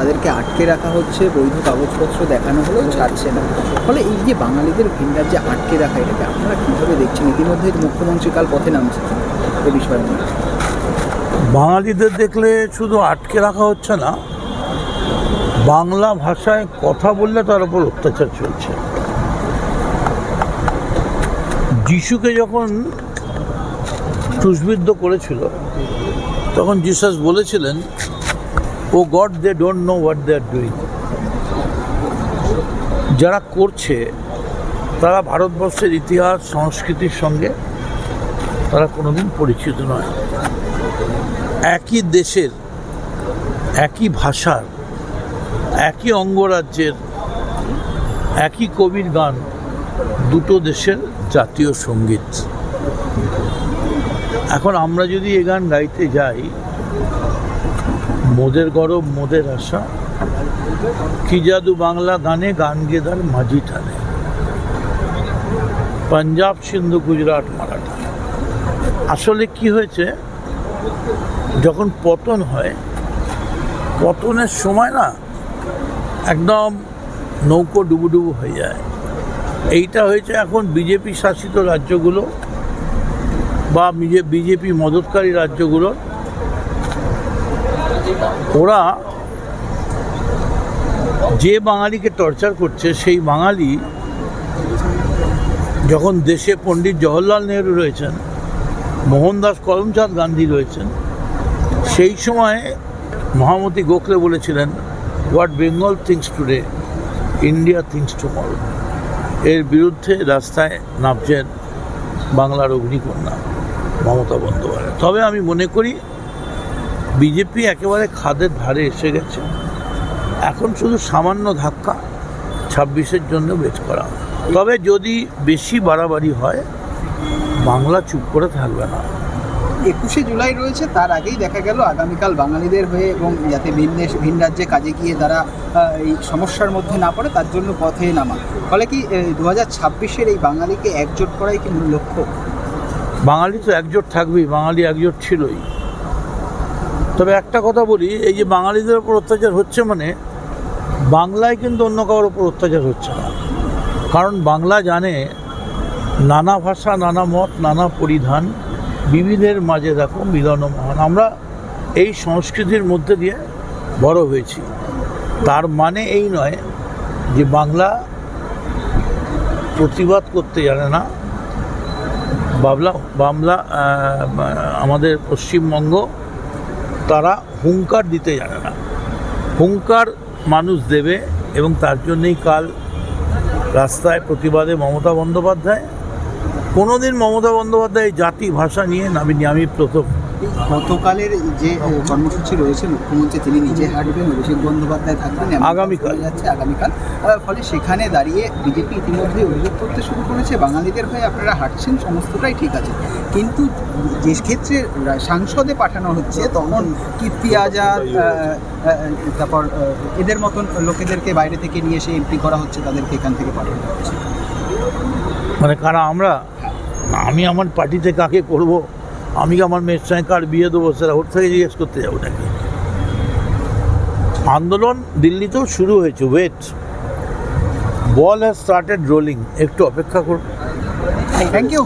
তাদেরকে আটকে রাখা হচ্ছে, বৈধ কাগজপত্র দেখানো হলেও ছাড়ছে না। ফলে এই যে বাঙালিদের ভিন রাজ্যে আটকে রাখা, এটাকে আপনারা কীভাবে দেখছেন? ইতিমধ্যে মুখ্যমন্ত্রী কাল পথে নামছে এ বিষয়ে। বাঙালিদের দেখলে শুধু আটকে রাখা হচ্ছে না, বাংলা ভাষায় কথা বললে তার উপর অত্যাচার চলছে। যিশুকে যখন ক্রুশবিদ্ধ করেছিল তখন জিসাস বলেছিলেন, O God, they don't know what they are doing. যারা করছে তারা ভারতবর্ষের ইতিহাস সংস্কৃতির সঙ্গে তারা কোনোদিন পরিচিত নয়। একই দেশের, একই ভাষার, একই অঙ্গরাজ্যের, একই কবির গান, দুটো দেশের জাতীয় সঙ্গীত। এখন আমরা যদি এ গান গাইতে যাই, মোদের গরব মোদের আশা, কি জাদু বাংলা গানে গান গেদার মাঝি টানে, পাঞ্জাব সিন্ধু গুজরাট মারাঠা। আসলে কি হয়েছে, যখন পতন হয়, পতনের সময় না একদম নৌকো ডুবুডুবু হয়ে যায়। এইটা হয়েছে এখন বিজেপি শাসিত রাজ্যগুলো বা বিজেপি মদতকারী রাজ্যগুলো। ওরা যে বাঙালিকে টর্চার করছে, সেই বাঙালি যখন দেশে পণ্ডিত জওহরলাল নেহরু রয়েছেন, মোহনদাস করমচাঁদ গান্ধী রয়েছেন, সেই সময় মহামতি গোখলে বলেছিলেন, what Bengal things today, India things tomorrow. এর বিরুদ্ধে রাস্তায় নামছেন বাংলার অগ্নিকন্যা মমতা বন্দ্যোপাধ্যায়। তবে আমি মনে করি বিজেপি একেবারে খাদের ধারে এসে গেছে। এখন শুধু সামান্য ধাক্কা 26-এর জন্য বেচ করা। তবে যদি বেশি বাড়াবাড়ি হয়, বাংলা চুপ করে থাকবে না। 21শে জুলাই রয়েছে, তার আগেই দেখা গেল আগামীকাল বাঙালিদের হয়ে এবং যাতে ভিন রাজ্যে কাজে গিয়ে তারা এই সমস্যার মধ্যে না পড়ে তার জন্য পথে নামা। ফলে কি 2026-এর এই বাঙালিকে একজোট করাই কি মূল লক্ষ্য? বাঙালি তো একজোট থাকবেই, বাঙালি একজোট ছিলই। তবে একটা কথা বলি, এই যে বাঙালিদের ওপর অত্যাচার হচ্ছে, মানে বাংলায় কিন্তু অন্য কারোর ওপর অত্যাচার হচ্ছে না। কারণ বাংলা জানে, নানা ভাষা, নানা মত, নানা পরিধান, বিবিধের মাঝে দেখো মিলন মহান। আমরা এই সংস্কৃতির মধ্যে দিয়ে বড় হয়েছি। তার মানে এই নয় যে বাংলা প্রতিবাদ করতে জানে না। বাংলা আমাদের পশ্চিমবঙ্গ, তারা হুঙ্কার দিতে জানে না। হুঙ্কার মানুষ দেবে, এবং তার জন্যই কাল রাস্তায় প্রতিবাদে মমতা বন্দ্যোপাধ্যায়। কোনোদিন মমতা বন্দ্যোপাধ্যায় জাতি ভাষা নিয়ে নামিনি, আমি প্রথম। গতকালের যে কর্মসূচি রয়েছে, মুখ্যমন্ত্রী তিনি নিজে হাঁটবেন, অভিষেক বন্দ্যোপাধ্যায় থাকবেন আগামীকাল, ফলে সেখানে দাঁড়িয়ে বিজেপি ইতিমধ্যে অভিযোগ করতে শুরু করেছে, বাঙালিদের হয়ে আপনারা হাঁটছেন, সমস্তটাই ঠিক আছে, কিন্তু যে ক্ষেত্রে সাংসদে পাঠানো হচ্ছে তখন কীর্তি আজাদ, তারপর এদের মতন লোকেদেরকে বাইরে থেকে নিয়ে এসে এমপি করা হচ্ছে, তাদেরকে এখান থেকে পাঠানো হচ্ছে। মানে কারা আমরা? আমি আমার পার্টিতে কাকে করব? আমি আমার মেয়ের সঙ্গে কার বিয়ে দেবো, সেটা ওর থেকে জিজ্ঞেস করতে যাবো নাকি? আন্দোলন দিল্লিতেও শুরু হয়েছে। Wait, ball has started rolling. একটু অপেক্ষা করুন। Thank you.